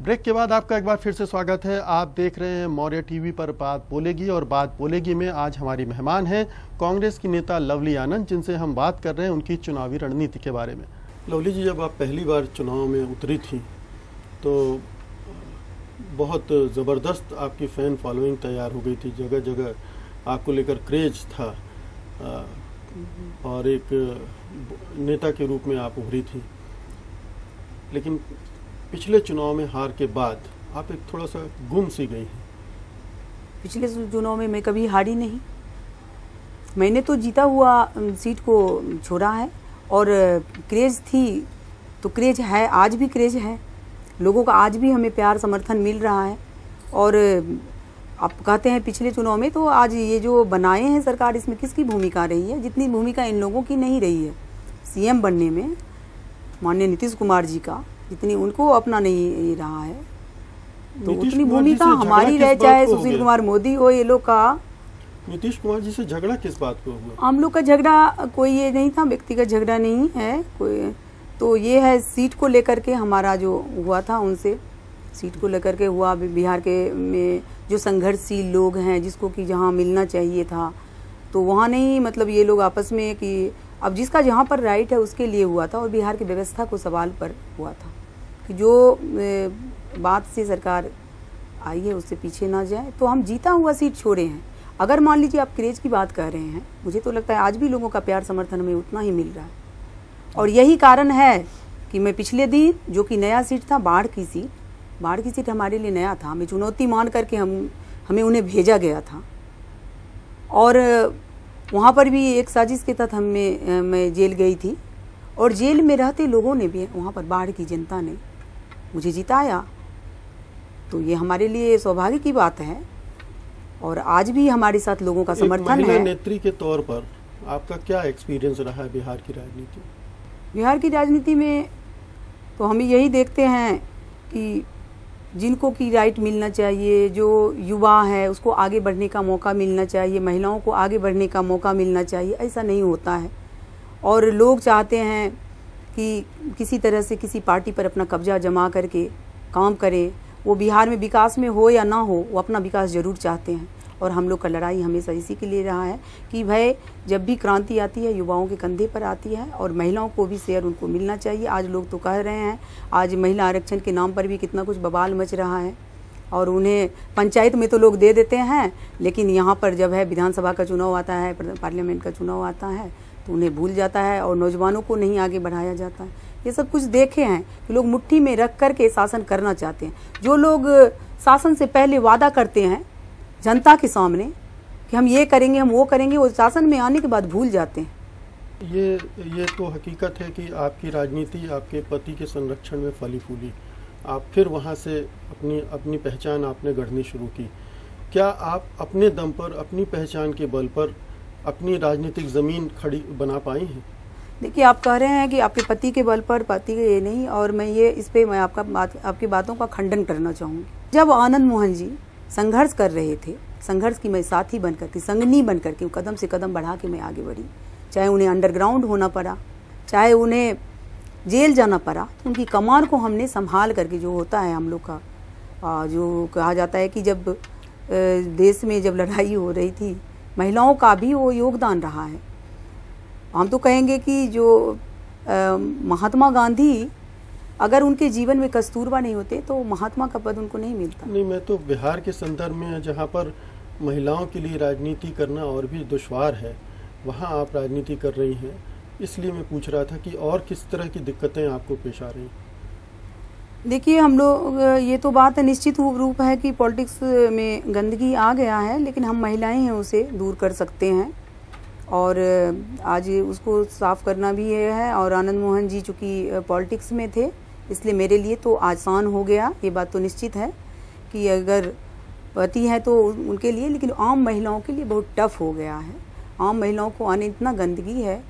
Break के बाद आपका एक बार फिर से स्वागत है। आप देख रहे हैं मौर्य टीवी पर बात बोलेगी, और बात बोलेगी में आज हमारी मेहमान हैं कांग्रेस की नेता लवली आनंद, जिनसे हम बात कर रहे हैं उनकी चुनावी रणनीति के बारे में। लवली जी, जब आप पहली बार चुनाव में उतरी थी तो बहुत ज़बरदस्त आपकी फ़ैन फॉलोइंग तैयार हो गई थी, जगह जगह आपको लेकर क्रेज था और एक नेता के रूप में आप उभरी थी। लेकिन पिछले चुनाव में हार के बाद आप एक थोड़ा सा गुम सी गई हैं। पिछले चुनाव में मैं कभी हारी नहीं, मैंने तो जीता हुआ सीट को छोड़ा है। और क्रेज थी तो क्रेज है, आज भी क्रेज है, लोगों का आज भी हमें प्यार समर्थन मिल रहा है। और आप कहते हैं पिछले चुनाव में, तो आज ये जो बनाए हैं सरकार, इसमें किसकी भूमिका रही है? जितनी भूमिका इन लोगों की नहीं रही है सीएम बनने में, माननीय नीतीश कुमार जी का, जितनी उनको अपना नहीं रहा है, तो उतनी भूमिका हमारी रह, चाहे सुशील कुमार मोदी हो, ये लोग का। नीतीश कुमार जी से झगड़ा किस बात पे हुआ? हम लोग का झगड़ा कोई ये नहीं था, व्यक्तिगत झगड़ा नहीं है कोई, तो ये है सीट को लेकर के हमारा जो हुआ था उनसे, सीट को लेकर के हुआ। बिहार के में जो संघर्षशील लोग हैं, जिसको कि जहाँ मिलना चाहिए था तो वहाँ नहीं, मतलब ये लोग आपस में कि अब जिसका जहाँ पर राइट है उसके लिए हुआ था, और बिहार की व्यवस्था को सवाल पर हुआ था कि जो बात से सरकार आई है उससे पीछे ना जाए। तो हम जीता हुआ सीट छोड़े हैं। अगर मान लीजिए आप क्रेज की बात कर रहे हैं, मुझे तो लगता है आज भी लोगों का प्यार समर्थन हमें उतना ही मिल रहा है। और यही कारण है कि मैं पिछले दिन, जो कि नया सीट था, बाढ़ की सीट हमारे लिए नया था, हमें चुनौती मान करके हमें उन्हें भेजा गया था। और वहाँ पर भी एक साजिश के तहत मैं जेल गई थी, और जेल में रहते लोगों ने भी, वहाँ पर बाढ़ की जनता ने मुझे जिताया। तो ये हमारे लिए सौभाग्य की बात है, और आज भी हमारे साथ लोगों का समर्थन है। नेत्री के तौर पर आपका क्या एक्सपीरियंस रहा है बिहार की राजनीति? बिहार की राजनीति में तो हम यही देखते हैं कि जिनको की राइट मिलना चाहिए, जो युवा है उसको आगे बढ़ने का मौका मिलना चाहिए, महिलाओं को आगे बढ़ने का मौका मिलना चाहिए, ऐसा नहीं होता है। और लोग चाहते हैं कि किसी तरह से किसी पार्टी पर अपना कब्जा जमा करके काम करें। वो बिहार में विकास में हो या ना हो, वो अपना विकास जरूर चाहते हैं। और हम लोग का लड़ाई हमेशा इसी के लिए रहा है कि भाई जब भी क्रांति आती है युवाओं के कंधे पर आती है, और महिलाओं को भी शेयर उनको मिलना चाहिए। आज लोग तो कह रहे हैं, आज महिला आरक्षण के नाम पर भी कितना कुछ बवाल मच रहा है, और उन्हें पंचायत में तो लोग दे देते हैं, लेकिन यहाँ पर जब है विधानसभा का चुनाव आता है, पार्लियामेंट का चुनाव आता है, तो उन्हें भूल जाता है, और नौजवानों को नहीं आगे बढ़ाया जाता है। ये सब कुछ देखे हैं कि लोग मुट्ठी में रख करके शासन करना चाहते हैं। जो लोग शासन से पहले वादा करते हैं जनता के सामने कि हम ये करेंगे, हम वो करेंगे, वो शासन में आने के बाद भूल जाते हैं। ये तो हकीकत है कि आपकी राजनीति आपके पति के संरक्षण में फली फूली, आप फिर वहाँ से अपनी पहचान आपने गढ़नी शुरू की। क्या आप अपने दम पर, अपनी पहचान के बल पर अपनी राजनीतिक ज़मीन खड़ी बना पाई हैं? देखिए, आप कह रहे हैं कि आपके पति के बल पर, पति के ये नहीं, और मैं ये इस पे मैं आपकी बातों का खंडन करना चाहूँगी। जब आनंद मोहन जी संघर्ष कर रहे थे, संघर्ष की मैं साथी बनकर के, संगनी बनकर के, कदम से कदम बढ़ा के मैं आगे बढ़ी। चाहे उन्हें अंडरग्राउंड होना पड़ा, चाहे उन्हें जेल जाना पड़ा, तो उनकी कमान को हमने संभाल करके, जो होता है हम लोग का, जो कहा जाता है कि जब देश में जब लड़ाई हो रही थी, महिलाओं का भी वो योगदान रहा है। हम तो कहेंगे कि जो महात्मा गांधी, अगर उनके जीवन में कस्तूरबा नहीं होते तो महात्मा का पद उनको नहीं मिलता। नहीं, मैं तो बिहार के संदर्भ में, जहाँ पर महिलाओं के लिए राजनीति करना और भी दुश्वार है, वहाँ आप राजनीति कर रही हैं, इसलिए मैं पूछ रहा था कि और किस तरह की दिक्कतें आपको पेश आ रही? देखिए, हम लोग, ये तो बात है निश्चित रूप है कि पॉलिटिक्स में गंदगी आ गया है, लेकिन हम महिलाएं हैं उसे दूर कर सकते हैं, और आज उसको साफ करना भी है। और आनंद मोहन जी चूँकि पॉलिटिक्स में थे, इसलिए मेरे लिए तो आसान हो गया। ये बात तो निश्चित है कि अगर पति है तो उनके लिए, लेकिन आम महिलाओं के लिए बहुत टफ हो गया है। आम महिलाओं को आने इतना गंदगी है,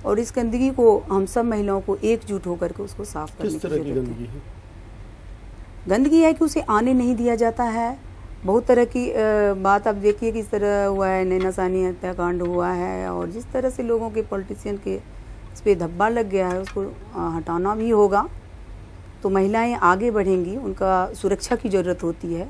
और इस गंदगी को हम सब महिलाओं को एकजुट होकर के उसको साफ करने की जरूरत है। गंदगी है? गंदगी है कि उसे आने नहीं दिया जाता है। बहुत तरह की बात आप देखिए किस तरह हुआ है, नैना सानी हत्याकांड हुआ है, और जिस तरह से लोगों के, पॉलिटिशियन के इस पर धब्बा लग गया है, उसको हटाना भी होगा। तो महिलाएं आगे बढ़ेंगी। उनका सुरक्षा की ज़रूरत होती है,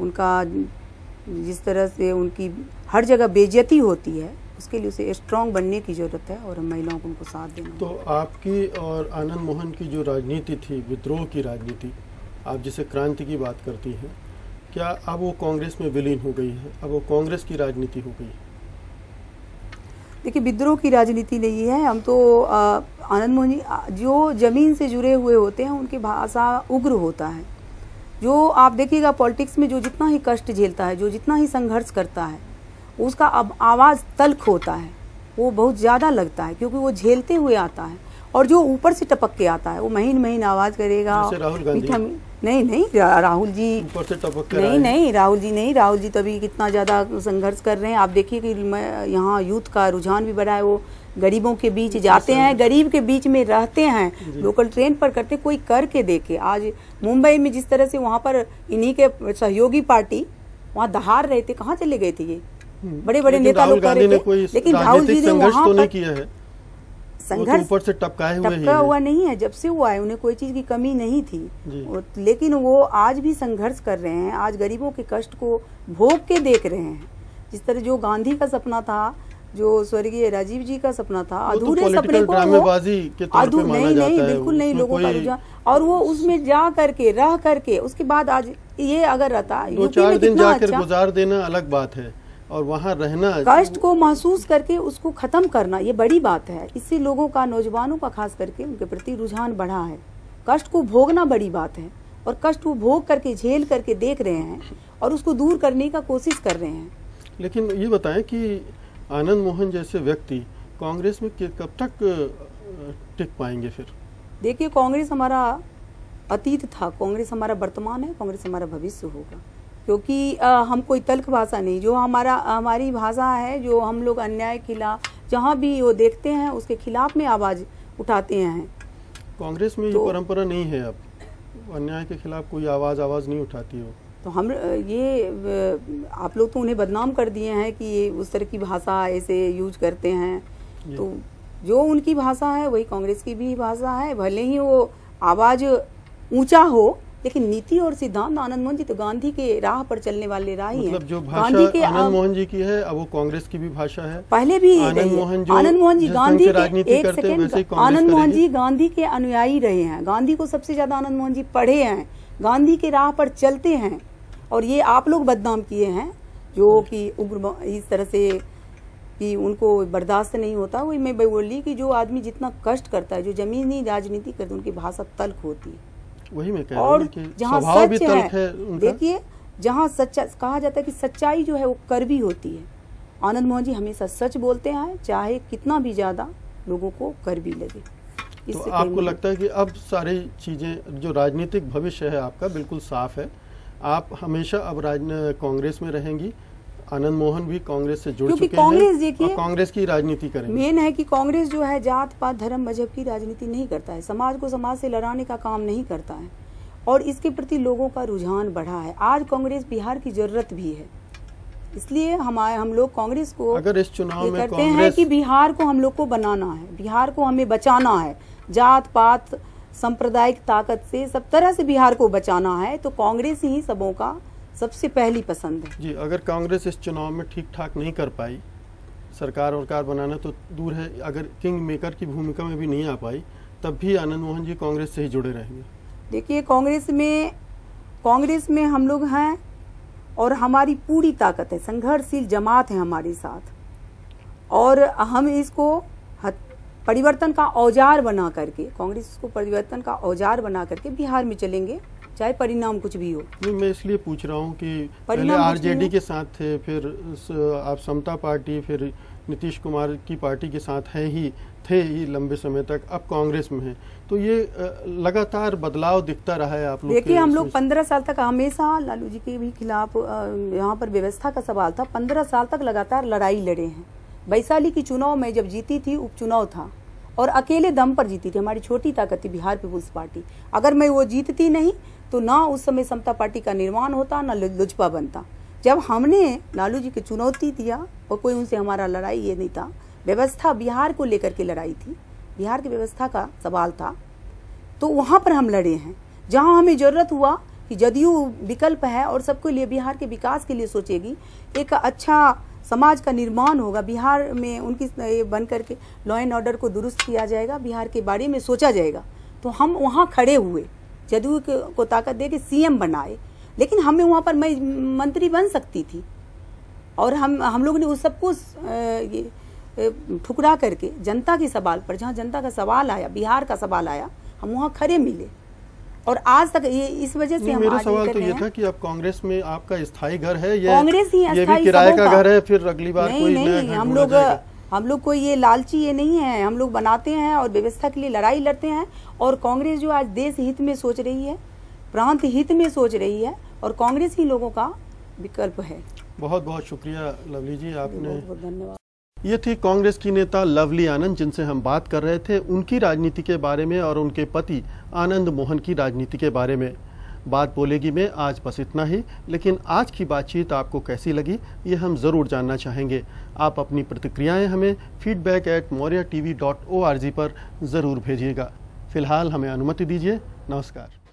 उनका जिस तरह से उनकी हर जगह बेइज्जती होती है, उसके लिए उसे स्ट्रांग बनने की ज़रूरत है और हम महिलाओं को उनको साथ देना। तो आपकी और आनंद मोहन की जो राजनीति थी, विद्रोह की राजनीति, आप जिसे क्रांति की बात करती हैं, क्या अब वो कांग्रेस में विलीन हो गई है? अब वो कांग्रेस की राजनीति हो गई है? देखिए, विद्रोह की राजनीति नहीं है। हम तो आनंद मोहन जी जो ज़मीन से जुड़े हुए होते हैं, उनकी भाषा उग्र होता है। जो आप देखिएगा पॉलिटिक्स में जो जितना ही कष्ट झेलता है, जो जितना ही संघर्ष करता है, उसका अब आवाज़ तल्ख होता है, वो बहुत ज़्यादा लगता है, क्योंकि वो झेलते हुए आता है। और जो ऊपर से टपक के आता है वो महीन महीन आवाज़ करेगा। राहुल गांधी नहीं राहुल जी ऊपर से टपक के नहीं राहुल जी तो अभी कितना ज़्यादा संघर्ष कर रहे हैं। आप देखिए कि यहाँ यूथ का रुझान भी बढ़ा है, वो गरीबों के बीच जाते हैं, गरीब के बीच में रहते हैं, लोकल ट्रेन पर करते, कोई करके देखे। आज मुंबई में जिस तरह से वहाँ पर इन्हीं के सहयोगी पार्टी वहाँ दहाड़ रहे थे, कहाँ चले गए थे ये बड़े बड़े नेता लोग कर रहे थे, लेकिन राहुल जी ने वहाँ पर किया है संघर्ष ऊपर से टपका हुआ नहीं है। जब से वो आए उन्हें कोई चीज की कमी नहीं थी, लेकिन वो आज भी संघर्ष कर रहे हैं, आज गरीबों के कष्ट को भोग के देख रहे हैं। जिस तरह जो गांधी का सपना था, जो स्वर्गीय राजीव जी का सपना था, अधूरे सपने को नहीं बिल्कुल नहीं, लोगों का रुझान, और वो उसमें जा करके रह करके उसके बाद आज ये अगर रहता, 2-4 दिन जाकर गुजार देना अलग बात है, और वहाँ रहना, कष्ट को महसूस करके उसको खत्म करना, ये बड़ी बात है। इससे लोगों का, नौजवानों का खास करके उनके प्रति रुझान बढ़ा है। कष्ट को भोगना बड़ी बात है, और कष्ट को भोग करके झेल करके देख रहे हैं और उसको दूर करने का कोशिश कर रहे हैं। लेकिन ये बताएं कि आनंद मोहन जैसे व्यक्ति कांग्रेस में कब तक टिक पाएंगे? फिर देखिए, कांग्रेस हमारा अतीत था, कांग्रेस हमारा वर्तमान है, कांग्रेस हमारा भविष्य होगा। क्योंकि हम कोई तल्ख भाषा नहीं, जो हमारी भाषा है, जो हम लोग अन्याय के खिलाफ जहाँ भी वो देखते हैं उसके खिलाफ में आवाज़ उठाते हैं। कांग्रेस में ये परंपरा नहीं है, अब अन्याय के खिलाफ कोई आवाज़ नहीं उठाती हो। तो हम आप लोग तो उन्हें बदनाम कर दिए हैं कि ये उस तरह की भाषा ऐसे यूज करते हैं। तो जो उनकी भाषा है वही कांग्रेस की भी भाषा है। भले ही वो आवाज़ ऊंचा हो, लेकिन नीति और सिद्धांत आनंद मोहन जी तो गांधी के राह पर चलने वाले राही हैं। मतलब जो भाषा आनंद मोहन जी की है, अब वो कांग्रेस की भी भाषा है। पहले भी आनंद मोहन जी गांधी के, एक सेकंड, आनंद मोहन जी गांधी के अनुयायी रहे हैं। गांधी को सबसे ज्यादा आनंद मोहन जी पढ़े हैं, गांधी के राह पर चलते हैं। और ये आप लोग बदनाम किए हैं जो कि उग्र इस तरह से कि उनको बर्दाश्त नहीं होता। वही मैं बोली कि जो आदमी जितना कष्ट करता है, जो जमीनी राजनीति करता है, उनकी भाषा तल्ख होती है। वही मैं कह और जहाँ सच है, देखिए, जहाँ सच्चा कहा जाता है कि सच्चाई जो है वो कड़वी होती है। आनंद मोहन जी हमेशा सच बोलते हैं, चाहे कितना भी ज्यादा लोगों को कड़वी लगे। तो आपको लगता है कि अब सारी चीजें, जो राजनीतिक भविष्य है आपका बिल्कुल साफ है, आप हमेशा अब कांग्रेस में रहेंगी? आनंद मोहन भी कांग्रेस से जुड़ चुके हैं और कांग्रेस की राजनीति करेंगे। मेन है कि कांग्रेस जो है जात पात धर्म मजहब की राजनीति नहीं करता है, समाज को समाज से लड़ाने का काम नहीं करता है, और इसके प्रति लोगों का रुझान बढ़ा है। आज कांग्रेस बिहार की जरूरत भी है, इसलिए हम लोग कांग्रेस को अगर इस चुनाव में करते हैं कि बिहार को हम लोग को बनाना है, बिहार को हमें बचाना है, जात पात सांप्रदायिक ताकत से सब तरह से बिहार को बचाना है, तो कांग्रेस ही सबों का सबसे पहली पसंद है। जी, अगर कांग्रेस इस चुनाव में ठीक ठाक नहीं कर पाई, सरकार बनाना तो दूर है, अगर किंग मेकर की भूमिका में भी नहीं आ पाई, तब भी आनंद मोहन जी कांग्रेस से ही जुड़े रहेंगे? देखिए, कांग्रेस में हम लोग हैं और हमारी पूरी ताकत है, संघर्षशील जमात है हमारे साथ, और हम इसको परिवर्तन का औजार बना करके, कांग्रेस को परिवर्तन का औजार बना करके बिहार में चलेंगे, चाहे परिणाम कुछ भी हो। नहीं, मैं इसलिए पूछ रहा हूँ कि पहले आरजेडी के साथ थे, फिर आप समता पार्टी, फिर नीतीश कुमार की पार्टी के साथ थे ही लंबे समय तक, अब कांग्रेस में हैं, तो ये लगातार बदलाव दिखता रहा है आप लोग? देखिए, हम लोग 15 साल तक हमेशा लालू जी के भी खिलाफ, यहाँ पर व्यवस्था का सवाल था, 15 साल तक लगातार लड़ाई लड़े हैं। वैशाली की चुनाव में जब जीती थी, उपचुनाव था, और अकेले दम पर जीती थी, हमारी छोटी ताकत थी बिहार पीपुल्स पार्टी। अगर मैं वो जीतती नहीं तो ना उस समय समता पार्टी का निर्माण होता, ना लुजपा बनता। जब हमने लालू जी की चुनौती दिया, और कोई उनसे हमारा लड़ाई ये नहीं था, व्यवस्था बिहार को लेकर के लड़ाई थी, बिहार की व्यवस्था का सवाल था, तो वहाँ पर हम लड़े हैं। जहाँ हमें ज़रूरत हुआ कि जदयू विकल्प है और सबके लिए, बिहार के विकास के लिए सोचेगी, एक अच्छा समाज का निर्माण होगा बिहार में, उनकी बन करके लॉ एंड ऑर्डर को दुरुस्त किया जाएगा, बिहार के बारे में सोचा जाएगा, तो हम वहाँ खड़े हुए, जदयू को ताकत दे के सीएम बनाए। लेकिन हमें वहाँ पर मैं मंत्री बन सकती थी और हम लोग ने उस सबको ठुकरा करके जनता के सवाल पर, जहाँ जनता का सवाल आया, बिहार का सवाल आया, हम वहाँ खड़े मिले। और आज तक ये इस वजह से हम मेरा आज सवाल कर तो रहे ये हैं। था कि अब कांग्रेस में आपका स्थायी घर है, कांग्रेस ही ये भी स्थायी किराए का सबों घर है, फिर अगली बार नहीं, कोई नहीं, नया घर हम ढूंढा लोग जाएगा। कोई ये लालची ये नहीं है, हम लोग बनाते हैं और व्यवस्था के लिए लड़ाई लड़ते हैं। और कांग्रेस जो आज देश हित में सोच रही है, प्रांत हित में सोच रही है, और कांग्रेस ही लोगों का विकल्प है। बहुत बहुत शुक्रिया लवली जी, आपने। बहुत बहुत धन्यवाद। ये थी कांग्रेस की नेता लवली आनंद, जिनसे हम बात कर रहे थे उनकी राजनीति के बारे में और उनके पति आनंद मोहन की राजनीति के बारे में। बात बोलेगी में आज बस इतना ही, लेकिन आज की बातचीत आपको कैसी लगी ये हम ज़रूर जानना चाहेंगे। आप अपनी प्रतिक्रियाएं हमें feedback@moriatv.org पर ज़रूर भेजिएगा। फिलहाल हमें अनुमति दीजिए। नमस्कार।